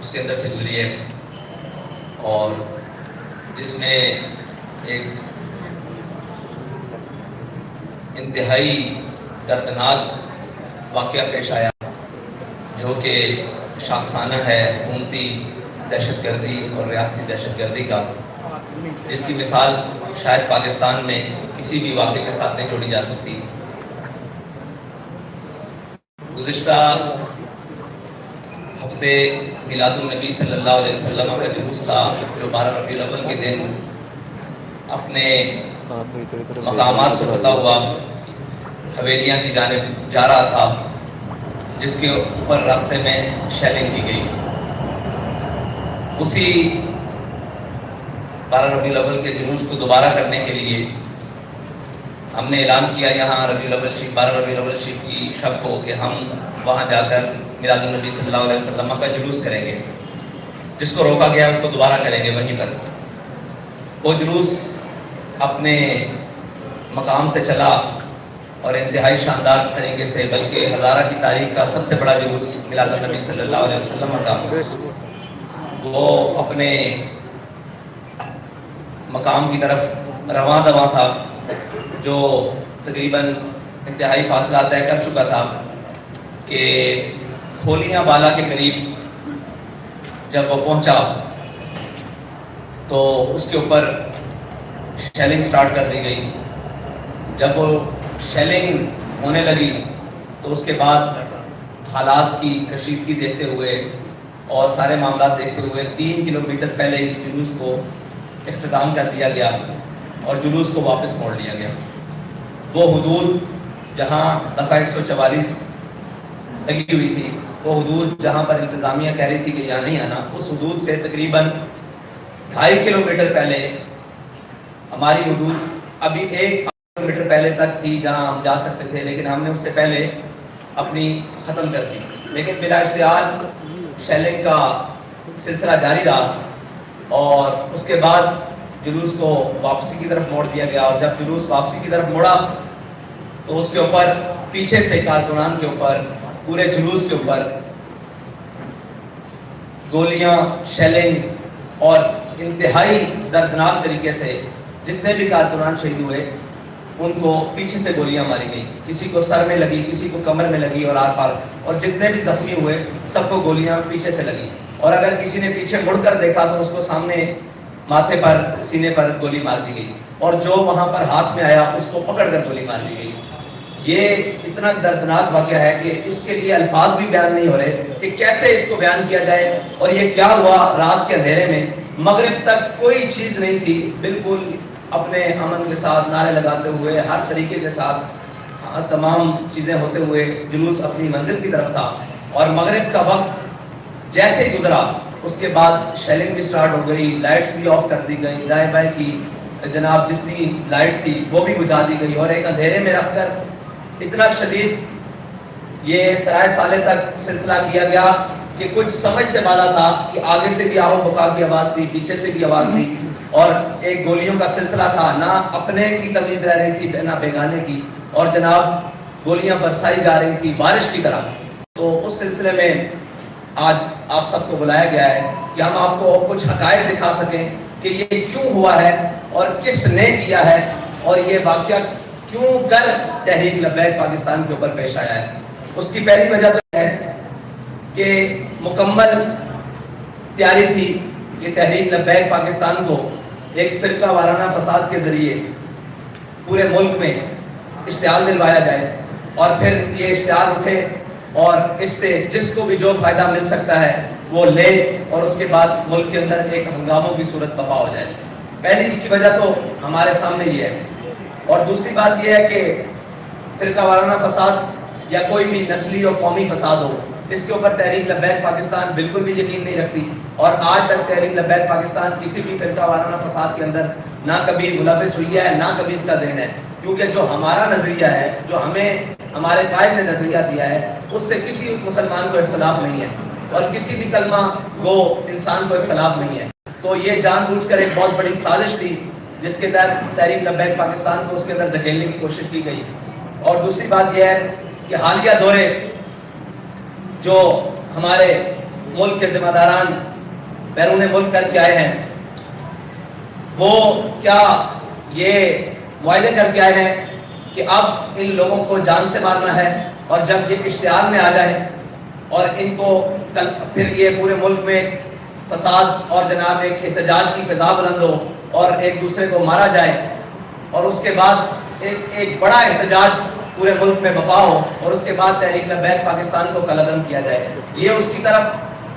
اس کے اندر سے گزری ہے، اور جس میں ایک انتہائی دردناک واقعہ پیش آیا جو کہ شاخسانہ ہے حکومتی دہشت گردی اور ریاستی دہشت گردی کا، جس کی مثال شاید پاکستان میں کسی بھی واقعے کے ساتھ نہیں جوڑی جا سکتی۔ گزشتہ ہفتے میلاد النبی صلی اللہ علیہ وسلم کا جلوس تھا جو 12 ربیع الاول کے دن اپنے مقامات سے ہوتا ہوا حویلیاں کی جانب جا رہا تھا، جس کے اوپر راستے میں شیلنگ کی گئی۔ اسی 12 ربیع الاول کے جلوس کو دوبارہ کرنے کے لیے ہم نے اعلان کیا یہاں 12 ربیع الاول شریف کی شب کو کہ ہم وہاں جا کر میلاد النبی صلی اللہ علیہ وسلم کا جلوس کریں گے۔ جس کو روکا گیا اس کو دوبارہ کریں گے وہیں پر۔ وہ جلوس اپنے مقام سے چلا اور انتہائی شاندار طریقے سے، بلکہ ہزارہ کی تاریخ کا سب سے بڑا جلوس میلاد النبی صلی اللہ علیہ وسلم کا، وہ اپنے مقام کی طرف رواں دواں تھا، جو تقریباً انتہائی فاصلہ طے کر چکا تھا کہ کھولیاں بالا کے قریب جب وہ پہنچا تو اس کے اوپر شیلنگ سٹارٹ کر دی گئی۔ جب وہ شیلنگ ہونے لگی تو اس کے بعد حالات کی کشیدگی دیکھتے ہوئے اور سارے معاملات دیکھتے ہوئے 3 کلومیٹر پہلے ہی جلوس کو اختتام کر دیا گیا اور جلوس کو واپس موڑ لیا گیا۔ وہ حدود جہاں دفعہ 144 لگی ہوئی تھی، وہ حدود جہاں پر انتظامیہ کہہ رہی تھی کہ یہاں نہیں آنا، اس حدود سے تقریباً 2.5 کلومیٹر پہلے ہماری حدود ابھی 1 کلومیٹر پہلے تک تھی جہاں ہم جا سکتے تھے، لیکن ہم نے اس سے پہلے اپنی ختم کر دی۔ لیکن بلا اشتعال شیلنگ کا سلسلہ جاری رہا اور اس کے بعد جلوس کو واپسی کی طرف موڑ دیا گیا، اور جب جلوس واپسی کی طرف موڑا تو اس کے اوپر پیچھے سے کارکنان کے اوپر، پورے جلوس کے اوپر گولیاں، شیلنگ اور انتہائی دردناک طریقے سے جتنے بھی کارکنان شہید ہوئے ان کو پیچھے سے گولیاں ماری گئی۔ کسی کو سر میں لگی، کسی کو کمر میں لگی اور آر پار، اور جتنے بھی زخمی ہوئے سب کو گولیاں پیچھے سے لگی، اور اگر کسی نے پیچھے مڑ کر دیکھا تو اس کو سامنے ماتھے پر، سینے پر گولی مار دی گئی، اور جو وہاں پر ہاتھ میں آیا اس کو پکڑ کر گولی مار دی گئی۔ یہ اتنا دردناک واقعہ ہے کہ اس کے لیے الفاظ بھی بیان نہیں ہو رہے کہ کیسے اس کو بیان کیا جائے۔ اور یہ کیا ہوا رات کے اندھیرے میں، مغرب تک کوئی چیز نہیں تھی، بالکل اپنے امن کے ساتھ نعرے لگاتے ہوئے ہر طریقے کے ساتھ تمام چیزیں ہوتے ہوئے جلوس اپنی منزل کی طرف تھا، اور مغرب کا وقت جیسے ہی گزرا اس کے بعد شیلنگ بھی سٹارٹ ہو گئی، لائٹس بھی آف کر دی گئی، دائیں بائیں کی جناب جتنی لائٹ تھی وہ بھی بجھا دی گئی، اور ایک اندھیرے میں رکھ کر اتنا شدید یہ سرائے سالے تک سلسلہ کیا گیا کہ کچھ سمجھ سے بالا تھا کہ آگے سے بھی آہو بکا کی آواز تھی، پیچھے سے بھی آواز تھی، اور ایک گولیوں کا سلسلہ تھا، نہ اپنے کی تمیز رہ رہی تھی نہ بیگانے کی، اور جناب گولیاں برسائی جا رہی تھی بارش کی طرح۔ تو اس سلسلے میں آج آپ سب کو بلایا گیا ہے کہ ہم آپ کو کچھ حقائق دکھا سکیں کہ یہ کیوں ہوا ہے اور کس نے کیا ہے، اور یہ واقعہ کیوں کر تحریک لبیک پاکستان کے اوپر پیش آیا ہے۔ اس کی پہلی وجہ تو ہے کہ مکمل تیاری تھی کہ تحریک لبیک پاکستان کو ایک فرقہ وارانہ فساد کے ذریعے پورے ملک میں اشتعال دلوایا جائے، اور پھر یہ اشتعال اٹھے اور اس سے جس کو بھی جو فائدہ مل سکتا ہے وہ لے، اور اس کے بعد ملک کے اندر ایک ہنگاموں کی صورت برپا ہو جائے۔ پہلی اس کی وجہ تو ہمارے سامنے یہ ہے، اور دوسری بات یہ ہے کہ فرقہ وارانہ فساد یا کوئی بھی نسلی اور قومی فساد ہو، اس کے اوپر تحریک لبیک پاکستان بالکل بھی یقین نہیں رکھتی، اور آج تک تحریک لبیک پاکستان کسی بھی فرقہ وارانہ فساد کے اندر نہ کبھی ملوث ہوئی ہے، نہ کبھی اس کا ذہن ہے، کیونکہ جو ہمارا نظریہ ہے، جو ہمیں ہمارے قائد نے نظریہ دیا ہے، اس سے کسی مسلمان کو اختلاف نہیں ہے، اور کسی بھی کلمہ گو انسان کو اختلاف نہیں ہے۔ تو یہ جان بوجھ کر ایک بہت بڑی سازش تھی جس کے تحت تحریک لبیک پاکستان کو اس کے اندر دھکیلنے کی کوشش کی گئی۔ اور دوسری بات یہ ہے کہ حالیہ دورے جو ہمارے ملک کے ذمہ داران بیرون ملک کر کے آئے ہیں وہ کیا یہ معاہدے کر کے آئے ہیں کہ اب ان لوگوں کو جان سے مارنا ہے، اور جب یہ اشتعال میں آ جائے اور ان کو پھر یہ پورے ملک میں فساد اور جناب ایک احتجاج کی فضا بلند ہو اور ایک دوسرے کو مارا جائے، اور اس کے بعد ایک بڑا احتجاج پورے ملک میں بپا ہو، اور اس کے بعد تحریک لبیک پاکستان کو کالعدم کیا جائے. یہ اس کی طرف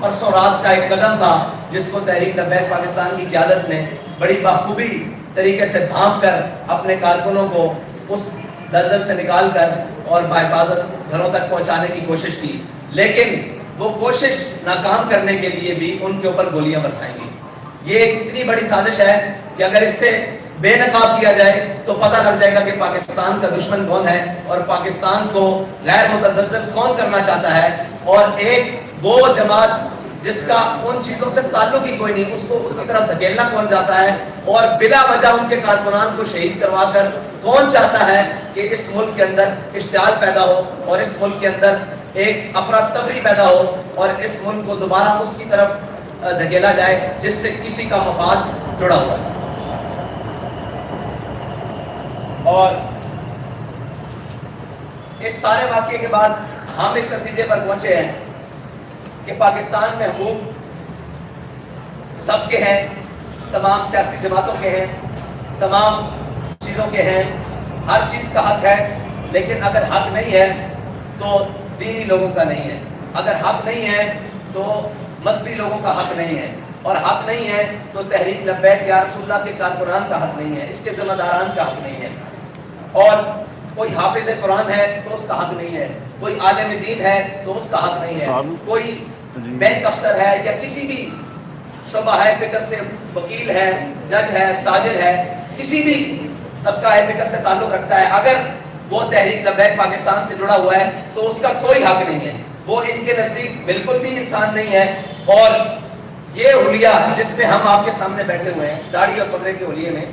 پرسوں رات کا ایک قدم تھا جس کو تحریک لبیک پاکستان کی قیادت نے بڑی بخوبی طریقے سے بھانپ کر اپنے کارکنوں کو اس دلدل سے نکال کر اور بحفاظت گھروں تک پہنچانے کی کوشش کی، لیکن وہ کوشش ناکام کرنے کے لیے بھی ان کے اوپر گولیاں برسائیں گی. یہ ایک اتنی بڑی سازش ہے کہ اگر اس سے بے نقاب کیا جائے تو پتہ لگ جائے گا کہ پاکستان کا دشمن کون ہے اور پاکستان کو غیر متزلزل کون کرنا چاہتا ہے، اور ایک وہ جماعت جس کا ان چیزوں سے تعلق ہی کوئی نہیں، اس کو اس کی طرف دھکیلنا کون چاہتا ہے، اور بلا وجہ ان کے کارکنان کو شہید کروا کر کون چاہتا ہے کہ اس ملک کے اندر اشتعال پیدا ہو اور اس ملک کے اندر ایک افراتفری پیدا ہو اور اس ملک کو دوبارہ اس کی طرف دھکیلا جائے جس سے کسی کا مفاد جڑا ہوا ہے. اور اس سارے واقعے کے بعد ہم اس نتیجے پر پہنچے ہیں کہ پاکستان میں حقوق سب کے ہیں، تمام سیاسی جماعتوں کے ہیں، تمام چیزوں کے ہیں، ہر چیز کا حق ہے، لیکن اگر حق نہیں ہے تو دینی لوگوں کا نہیں ہے، اگر حق نہیں ہے تو مذہبی لوگوں کا حق نہیں ہے، اور حق نہیں ہے تو تحریک لبیک یا رسول اللہ کے کارکنان کا حق نہیں ہے، اس کے ذمہ داران کا حق نہیں ہے. اور کوئی حافظ قرآن ہے تو اس کا حق نہیں ہے، کوئی عالم دین ہے تو اس کا حق نہیں ہے، کوئی بینک افسر ہے یا کسی بھی شعبہ ہے فکر سے وکیل ہے، جج ہے، تاجر ہے، کسی بھی طبقہ ہے فکر سے تعلق رکھتا ہے، اگر وہ تحریک لبیک پاکستان سے جڑا ہوا ہے تو اس کا کوئی حق نہیں ہے، وہ ان کے نزدیک بالکل بھی انسان نہیں ہے. اور یہ حلیہ جس میں ہم آپ کے سامنے بیٹھے ہوئے ہیں داڑھی اور پگڑے کے حلیے میں،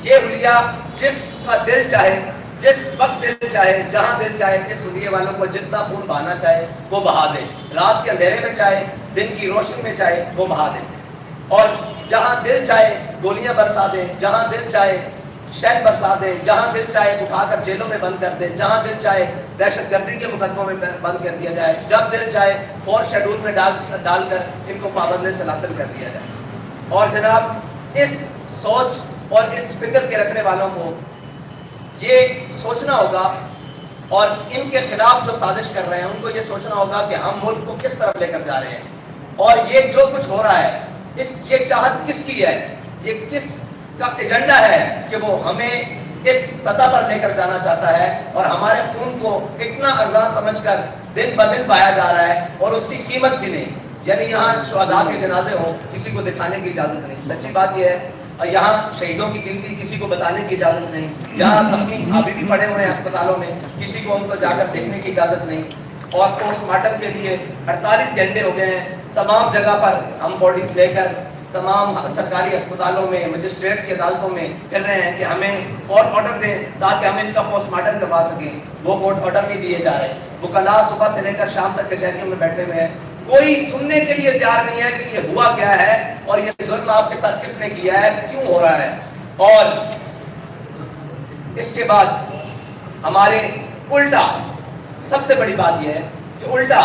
یہ حلیہ جس کا دل چاہے، جس وقت دل چاہے، جہاں دل چاہے، اس حلیے والوں کو جتنا خون بہانا چاہے وہ بہا دے، رات کے اندھیرے میں چاہے، دن کی روشنی میں چاہے وہ بہا دے، اور جہاں دل چاہے گولیاں برسا دے، جہاں دل چاہے شہد برسا دے، جہاں دل چاہے اٹھا کر جیلوں میں بند کر دے، جہاں دل چاہے دہشت گردی کے مقدموں میں بند کر دیا جائے، جب دل چاہے فور شیڈول میں ڈال کر ان کو پابند سلاسل کر دیا جائے. اور جناب اس سوچ اور اس فکر کے رکھنے والوں کو یہ سوچنا ہوگا، اور ان کے خلاف جو سازش کر رہے ہیں ان کو یہ سوچنا ہوگا کہ ہم ملک کو کس طرف لے کر جا رہے ہیں، اور یہ جو کچھ ہو رہا ہے یہ چاہت کس کی ہے، یہ کس کا ایجنڈا ہے کہ وہ ہمیں اس سطح پر لے کر جانا چاہتا ہے، اور ہمارے خون کو اتنا ارزاں سمجھ کر دن بدن پایا جا رہا ہے اور اس کی قیمت بھی نہیں. یعنی یہاں شہداء کے جنازے ہوں کسی کو دکھانے کی اجازت نہیں. سچی بات یہ ہے یہاں شہیدوں کی گنتی کسی کو بتانے کی اجازت نہیں، جہاں زخمی ابھی بھی پڑے ہوئے ہیں اسپتالوں میں کسی کو ان کو جا کر دیکھنے کی اجازت نہیں، اور پوسٹ مارٹم کے لیے 48 گھنٹے ہو گئے ہیں. تمام جگہ پر ہم باڈیز لے کر تمام سرکاری اسپتالوں میں، مجسٹریٹ کی عدالتوں میں پھر رہے ہیں کہ ہمیں کورٹ آرڈر دیں تاکہ ہم ان کا پوسٹ مارٹم کروا سکیں. وہ کورٹ آرڈر نہیں دیے جا رہے. وکلاء صبح سے لے کر شام تک کچہریوں میں بیٹھے ہوئے ہیں، کوئی سننے کے لیے تیار نہیں ہے کہ یہ ہوا کیا ہے اور یہ ظلم آپ کے ساتھ کس نے کیا ہے، کیوں ہو رہا ہے. اور اس کے بعد ہمارے الٹا سب سے بڑی بات یہ ہے کہ الٹا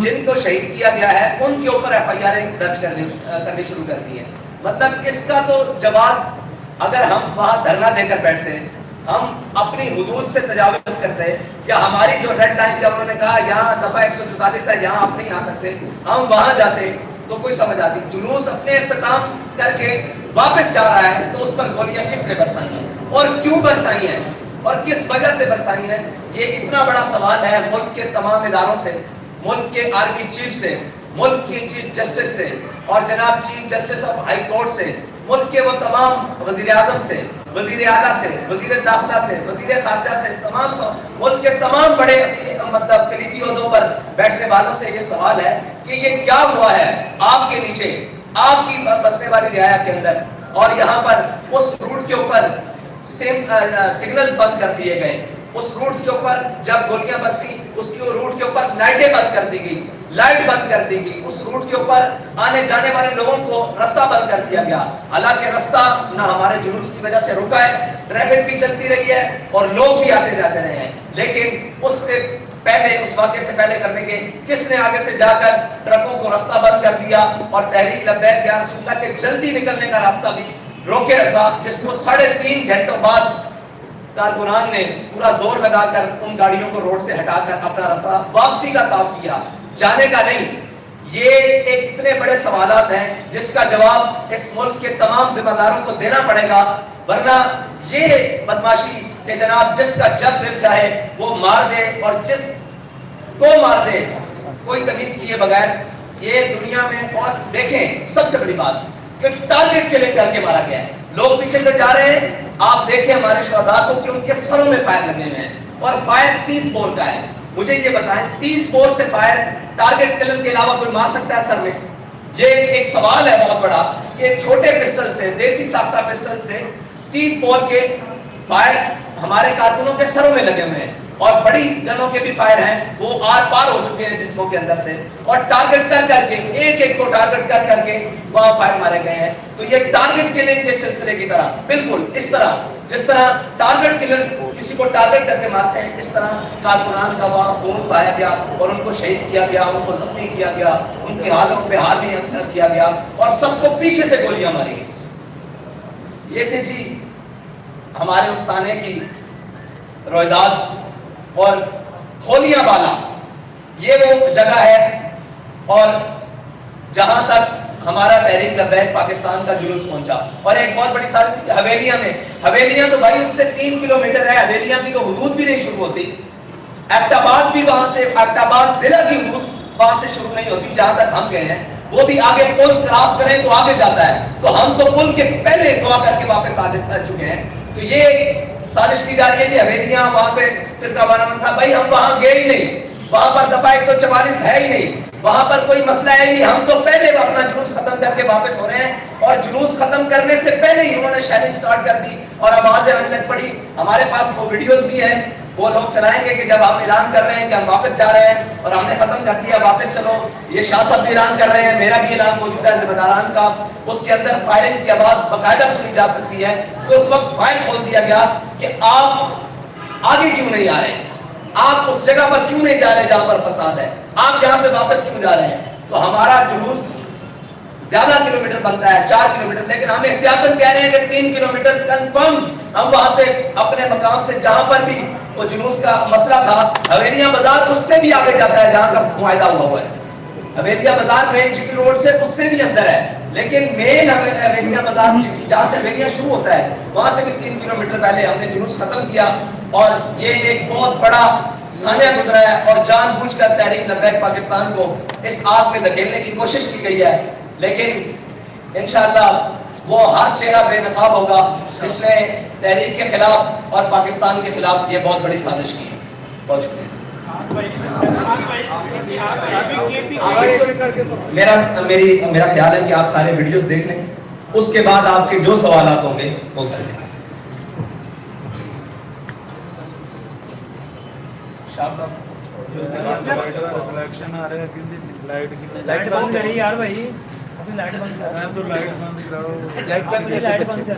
جن کو شہید کیا گیا ہے ان کے اوپر ایف آئی آر درج کرنی شروع کر دی ہے. مطلب اس کا تو جواز اگر ہم وہاں دھرنا دے کر بیٹھتے ہیں، ہم اپنی حدود سے تجاوز کرتے ہیں، یا ہماری جو ریڈ لائن کا انہوں نے کہا یہاں دفعہ 144 ہے یہاں آپ نہیں آ سکتے، ہم وہاں جاتے تو کوئی سمجھ آتی. جلوس اپنے اختتام کر کے واپس جا رہا ہے تو اس پر گولیاں کس نے برسائی ہیں اور کیوں برسائی ہیں اور کس وجہ سے برسائی ہیں، یہ اتنا بڑا سوال ہے ملک کے تمام اداروں سے، ملک کے آرمی چیف سے، ملک کی چیف جسٹس سے، اور جناب chief justice of high court سے، ملک کے وہ تمام وزیر اعظم سے، وزیر اعلیٰ سے، وزیر داخلہ سے، وزیر خارجہ سے، تمام ملک کے تمام بڑے مطلب کلیدی عہدوں پر بیٹھنے والوں سے یہ سوال ہے کہ یہ کیا ہوا ہے آپ کے نیچے، آپ کی بسنے والی رعایا کے اندر، اور یہاں پر اس روٹ کے اوپر سگنلز بند کر دیے گئے، اس روٹ کے اوپر جب گولیاں برسی اس کی روٹ کے اوپر لائٹیں بند کر دی گئی، لائٹ بند کر دی گئی, اس روٹ کے اوپر آنے جانے والے لوگوں کو راستہ بند کر دیا گیا. حالانکہ راستہ نہ ہمارے جلوس کی وجہ سے رکا ہے, ٹریفک بھی چلتی رہی ہے اور لوگ بھی آتے جاتے رہے ہیں, لیکن اس سے پہلے, اس واقعے سے پہلے کرنے کے کس نے آگے سے جا کر ٹرکوں کو راستہ بند کر دیا اور تحریک لبیک یا رسول اللہ کے جلدی نکلنے کا راستہ بھی روکے رکھا, جس کو 3.5 گھنٹوں بعد کارکنان نے پورا زور لگا کر ان گاڑیوں کو روڈ سے ہٹا کر اپنا راستہ واپسی کا صاف کیا, جانے کا نہیں. یہ ایک اتنے بڑے سوالات ہیں جس کا جواب اس ملک کے تمام ذمہ داروں کو دینا پڑے گا, ورنہ یہ بدماشی کہ جناب جس کا جب دل چاہے وہ مار دے اور جس کو مار دے کوئی تمیز کیے بغیر, یہ دنیا میں. اور دیکھیں سب سے بڑی بات کہ ٹارگٹ کلنگ کر کے مارا گیا ہے, لوگ پیچھے سے جا رہے ہیں, آپ دیکھیں ہمارے شہداء کو کہ ان کے سروں میں فائر لگے ہوئے ہیں, اور فائر 30 بور کا ہے. مجھے یہ بتائیں 30 بور سے فائر ٹارگٹ کلر کے علاوہ کوئی مار سکتا ہے سر میں؟ یہ ایک سوال ہے بہت بڑا کہ چھوٹے پسٹل سے, دیسی ساختہ پسٹل سے 30 بور کے فائر ہمارے کارکنوں کے سروں میں لگے ہوئے ہیں, اور بڑی گنوں کے بھی فائر ہیں وہ آر پار ہو چکے ہیں جسموں کے اندر سے, اور ٹارگٹ کر کر کے ایک ایک کو ٹارگٹ کر کر کے وہاں فائر مارے گئے ہیں. تو یہ ٹارگٹ کلنگ کے سلسلے کی طرح, بالکل اس طرح جس طرح ٹارگٹ کلرز کسی کو ٹارگٹ کر کے مارتے ہیں, اس طرح کارکنان کا وہاں خون پایا گیا اور ان کو شہید کیا گیا, ان کو زخمی کیا گیا, ان کی حالوں پہ حال نہیں کیا گیا, اور سب کو پیچھے سے گولیاں ماری گئی. یہ تھی جی ہمارے اس سانے کی رویداد. اور کھولیاں بالا یہ وہ جگہ ہے, اور جہاں تک ہمارا تحریک لبیک پاکستان کا جلوس پہنچا. اور ایک بہت بڑی سازش حویلیاں میں, حویلیاں تو بھائی اس سے 3 کلومیٹر ہے, حویلیاں کی تو حدود بھی نہیں شروع ہوتی. ایبٹ آباد بھی وہاں سے, ایبٹ آباد ضلع کی حدود وہاں سے شروع نہیں ہوتی جہاں تک ہم گئے ہیں, وہ بھی آگے پل کراس کریں تو آگے جاتا ہے, تو ہم تو پل کے پہلے دعا کر کے واپس آ چکے ہیں. تو یہ سازش کی جا رہی ہے جی حویلیاں وہاں پہ فرقہ وارانہ تھا. بھائی ہم وہاں گئے ہی نہیں, وہاں پر دفعہ 144 ہے ہی نہیں, وہاں پر کوئی مسئلہ ہے ہی نہیں. ہم تو پہلے اپنا جلوس ختم کر کے واپس ہو رہے ہیں, اور جلوس ختم کرنے سے پہلے ہی انہوں نے شیلنگ سٹارٹ کر دی اور آوازیں آنے لگ پڑی. ہمارے پاس وہ ویڈیوز بھی ہیں, وہ لوگ چلائیں گے کہ جب آپ اعلان کر رہے ہیں کہ ہم واپس جا رہے ہیں اور ہم نے ختم کر دیا, واپس چلو. یہ شاہ صاحب بھی اعلان کر رہے ہیں, میرا بھی اعلان موجود ہے ذمہ داران کا, اس کے اندر فائرنگ کی آواز باقاعدہ سنی جا سکتی ہے. تو اس وقت فائر کھول دیا گیا کہ آپ آگے کیوں نہیں آ رہے, آپ اس جگہ پر کیوں نہیں جا رہے جہاں پر فساد ہے, آپ یہاں سے واپس کیوں جا رہے ہیں. تو ہمارا جلوس زیادہ کلومیٹر بنتا ہے, 4 کلومیٹر, لیکن ہم احتیاطاً کہہ رہے ہیں کہ 3 کلومیٹر کنفرم ہم وہاں سے اپنے مقام سے جہاں پر بھی وہ جلوس کا مسئلہ تھا, حویلیاں بازار اس سے بھی آگے جاتا ہے جہاں کا معاہدہ ہوا ہے. حویلیاں بازار مین جی ٹی روڈ سے اس سے بھی اندر ہے, لیکن مین حویلیاں بازار جہاں سے حویلیاں شروع ہوتا ہے وہاں سے بھی 3 کلومیٹر پہلے ہم نے جلوس ختم کیا. اور یہ ایک بہت بڑا سانحہ گزرا ہے, اور جان بوجھ کر تحریک لبیک پاکستان کو اس آگ میں دھکیلنے کی کوشش کی گئی ہے. لیکن انشاءاللہ وہ ہر چہرہ بے نقاب ہوگا جس نے تحریک کے خلاف اور پاکستان کے خلاف یہ بہت بڑی سازش کی ہے. بہت شکریہ. میرا خیال ہے کہ آپ سارے ویڈیوز دیکھ لیں, اس کے بعد آپ کے جو سوالات ہوں گے وہ کر لیں. شاہ صاحب لائٹ بند کری یار بھائی, لائٹ بند کر.